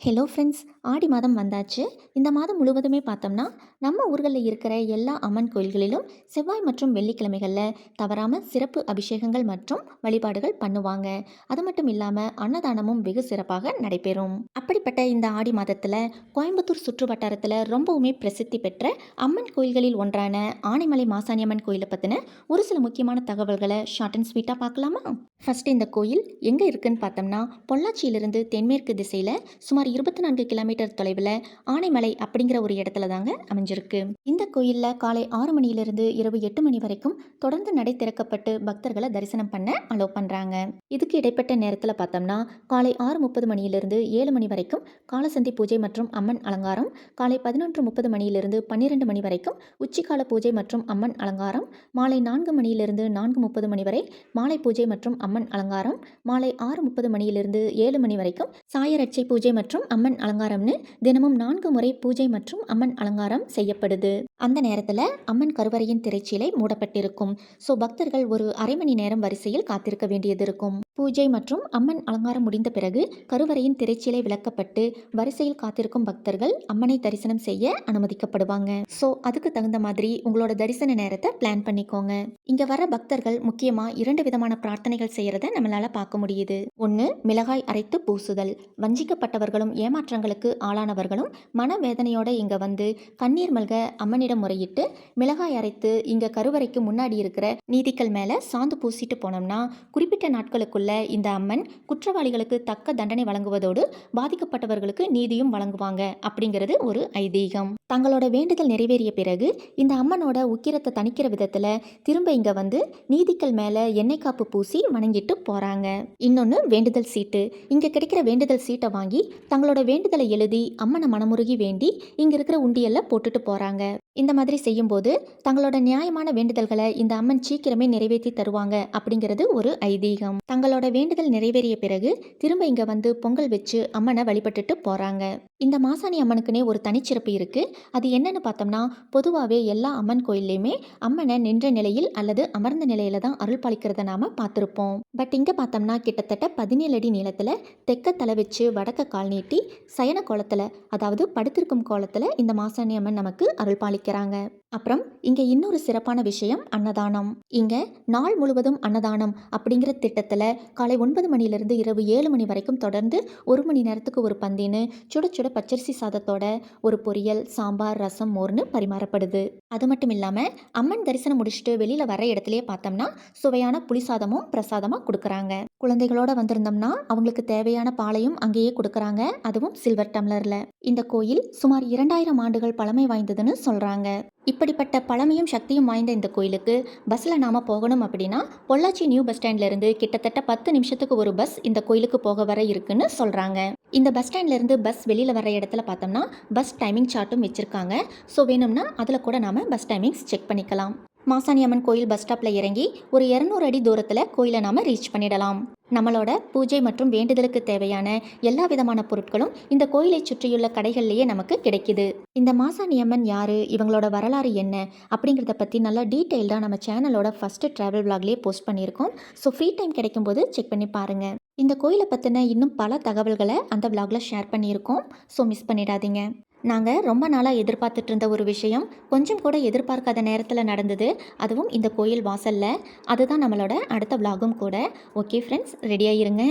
Hello friends, ஆடி மாதம் வந்தாச்சு. இந்த மாதம் முழுவதுமே பார்த்தோம்னா நம்ம ஊர்களில் இருக்கிற எல்லா அம்மன் கோயில்களிலும் செவ்வாய் மற்றும் வெள்ளிக்கிழமைகளில் தவறாமல் சிறப்பு அபிஷேகங்கள் மற்றும் வழிபாடுகள் பண்ணுவாங்க. அது மட்டும் இல்லாமல் அன்னதானமும் வெகு சிறப்பாக நடைபெறும். அப்படிப்பட்ட இந்த ஆடி மாதத்தில் கோயம்புத்தூர் சுற்று வட்டாரத்தில் ரொம்பவுமே பிரசித்தி பெற்ற அம்மன் கோயில்களில் ஒன்றான ஆனைமலை மாசாணியம்மன் கோயிலை பற்றின ஒரு சில முக்கியமான தகவல்களை ஷார்ட் அண்ட் ஸ்வீட்டாக பார்க்கலாமா? ஃபர்ஸ்ட் இந்த கோயில் எங்கே இருக்குன்னு பார்த்தோம்னா பொள்ளாச்சியிலிருந்து தென்மேற்கு திசையில் சுமார் 24 கிலோமீட்டர் தொலைவில் ஆனைமலை அப்படிங்கிற ஒரு இடத்துல தாங்க அமைஞ்சிருக்கு. இந்த கோயிலில் காலை 6 மணியிலிருந்து இரவு 8 மணி வரைக்கும் தொடர்ந்து நடை திறக்கப்பட்டு பக்தர்களை தரிசனம் பண்ண அலோவ் பண்ணுறாங்க. இதுக்கு இடைப்பட்ட நேரத்தில் பார்த்தோம்னா காலை 6:30 மணியிலிருந்து 7 மணி வரைக்கும் காலசந்தி பூஜை மற்றும் அம்மன் அலங்காரம், காலை 11:30 மணியிலிருந்து 12 மணி வரைக்கும் உச்சிக்கால பூஜை மற்றும் அம்மன் அலங்காரம், மாலை 4 மணியிலிருந்து 4:30 மணி வரை மாலை பூஜை மற்றும் அம்மன் அலங்காரம், மாலை 6:30 மணியிலிருந்து 7 மணி வரைக்கும் சாயரட்சை பூஜை மற்றும் அம்மன் அலங்காரம்னு தினமும் 4 முறை பூஜை மற்றும் அம்மன் அலங்காரம் செய்யப்படுது. அந்த நேரத்தில் அம்மன் கருவறையின் திரைச்சீலை மூடப்பட்டிருக்கும். ஸோ பக்தர்கள் ஒரு அரை மணி நேரம் வரிசையில் காத்திருக்க வேண்டியது இருக்கும். பூஜை மற்றும் அம்மன் அலங்காரம் முடிந்த பிறகு கருவறையின் திரைச்சீலை விலக்கப்பட்டு வரிசையில் காத்திருக்கும் பக்தர்கள் அம்மனை தரிசனம் செய்ய அனுமதிக்கப்படுவாங்க. ஸோ அதுக்கு தகுந்த மாதிரி உங்களோட தரிசன நேரத்தை பிளான் பண்ணிக்கோங்க. இங்க வர பக்தர்கள் முக்கியமா 2 விதமான பிரார்த்தனைகள் செய்யறத நம்மளால பார்க்க முடியுது. ஒன்று, மிளகாய் அரைத்து பூசுதல். வஞ்சிக்கப்பட்டவர்களும் ஏமாற்றங்களுக்கு ஆளானவர்களும் மனவேதனையோட இங்க வந்து கண்ணீர் மல்க அம்மனிடம் முறையிட்டு மிளகாய் அரைத்து இங்க கருவறைக்கு முன்னாடி இருக்கிற நீதிக்கல் மேல சாந்து பூசிட்டு போனோம்னா குறிப்பிட்ட நாட்களுக்குள்ள இந்த அம்மன் குற்றவாளிகளுக்கு தக்க தண்டனை வழங்குவதோடு பாதிக்கப்பட்டவர்களுக்கு நீதியும் வழங்குவாங்க அப்படிங்கிறது ஒரு ஐதீகம். தங்களோட வேண்டுதல் நிறைவேறிய பிறகு இந்த அம்மனோட உக்கிரத்தை தணிக்கிற விதத்துல திரும்ப இங்க வந்து நீதிக்கல் மேல எண்ணெய் காப்பு பூசி வணங்கிட்டு போறாங்க. இன்னொன்னு, வேண்டுதல் சீட்டு. இங்க கிடைக்கிற வேண்டுதல் சீட்டை வாங்கி தங்களோட வேண்டுதலை எழுதி அம்மனை மனமுருகி வேண்டி இங்க இருக்கிற உண்டியல்ல போட்டுட்டு போறாங்க. இந்த மாதிரி செய்யும்போது தங்களோட நியாயமான வேண்டுதல்களை இந்த அம்மன் சீக்கிரமே நிறைவேற்றி தருவாங்க அப்படிங்கிறது ஒரு ஐதீகம். தங்களோட வேண்டுதல் நிறைவேறிய பிறகு திரும்ப இங்க வந்து பொங்கல் வச்சு அம்மனை வழிபட்டுட்டு போறாங்க. இந்த மாசாணி அம்மனுக்குனே ஒரு தனிச்சிறப்பு இருக்கு. அது என்னன்னு பார்த்தோம்னா, பொதுவாகவே எல்லா அம்மன் கோயில்லையுமே அம்மனை நின்ற நிலையில் அல்லது அமர்ந்த நிலையில தான் அருள் பாலிக்கிறத நாம பார்த்துருப்போம். பட் இங்க பார்த்தோம்னா கிட்டத்தட்ட 17 அடி நீளத்துல தெக்க தலை வச்சு வடக்க கால் நீட்டி சயன கோலத்துல, அதாவது படுத்திருக்கும் கோலத்துல இந்த மாசாணி அம்மன் நமக்கு அருள் பாலிக்கிறாங்க. அப்புறம் இங்க இன்னொரு சிறப்பான விஷயம், அன்னதானம். இங்க நாள் முழுவதும் அன்னதானம் அப்படிங்கிற திட்டத்துல காலை 9 மணிலிருந்து இரவு 7 மணி வரைக்கும் தொடர்ந்து 1 மணி நேரத்துக்கு ஒரு பந்தின்னு சுட சுட பச்சரிசி சாதத்தோட ஒரு பொரியல், சாம்பார், ரசம், மோர்னு பரிமாறப்படுது. அது மட்டும் இல்லாம அம்மன் தரிசனம் முடிச்சுட்டு வெளியில வர இடத்துலயே பார்த்தோம்னா சுவையான புளிசாதமும் பிரசாதமா கொடுக்கறாங்க. குழந்தைகளோட வந்திருந்தோம்னா அவங்களுக்கு தேவையான பாலையும் அங்கேயே கொடுக்கறாங்க, அதுவும் சில்வர் டம்ளர்ல. இந்த கோயில் சுமார் 2000 ஆண்டுகள் பழமை வாய்ந்ததுன்னு சொல்றாங்க. இப்படிப்பட்ட பழமையும் சக்தியும் வாய்ந்த இந்த கோயிலுக்கு பஸ்ஸில் நாம் போகணும் அப்படின்னா பொள்ளாச்சி நியூ பஸ் ஸ்டாண்ட்லேருந்து கிட்டத்தட்ட 10 நிமிஷத்துக்கு ஒரு பஸ் இந்த கோயிலுக்கு போக வர இருக்குன்னு சொல்கிறாங்க. இந்த பஸ் ஸ்டாண்ட்லேருந்து பஸ் வெளியில் வர இடத்துல பார்த்தோம்னா பஸ் டைமிங் சார்ட்டும் வச்சுருக்காங்க. ஸோ வேணும்னா அதில் கூட நாம் பஸ் டைமிங்ஸ் செக் பண்ணிக்கலாம். மாசாணி அம்மன் கோயில் பஸ் ஸ்டாப்பில் இறங்கி ஒரு 200 அடி தூரத்தில் கோயிலை நாம் ரீச் பண்ணிடலாம். நம்மளோட பூஜை மற்றும் வேண்டுதலுக்கு தேவையான எல்லா விதமான பொருட்களும் இந்த கோயிலை சுற்றியுள்ள கடைகள்லேயே நமக்கு கிடைக்குது. இந்த மாசாணி அம்மன் யாரு, இவங்களோட வரலாறு என்ன அப்படிங்கிறத பற்றி நல்லா டீட்டெயில்டாக நம்ம சேனலோட ஃபஸ்ட்டு ட்ராவல் விளாக்லேயே போஸ்ட் பண்ணியிருக்கோம். ஸோ ஃப்ரீ டைம் கிடைக்கும்போது செக் பண்ணி பாருங்கள். இந்த கோயிலை பற்றின இன்னும் பல தகவல்களை அந்த விளாகில் ஷேர் பண்ணியிருக்கோம். ஸோ மிஸ் பண்ணிடாதீங்க. நாங்கள் ரொம்ப நாளாக எதிர்பார்த்துட்டு இருந்த ஒரு விஷயம் கொஞ்சம் கூட எதிர்பார்க்காத நேரத்தில் நடந்தது, அதுவும் இந்த கோயில் வாசலில். அதுதான் நம்மளோட அடுத்த விளாகும் கூட. ஓகே ஃப்ரெண்ட்ஸ், ரெடியாக இருங்க.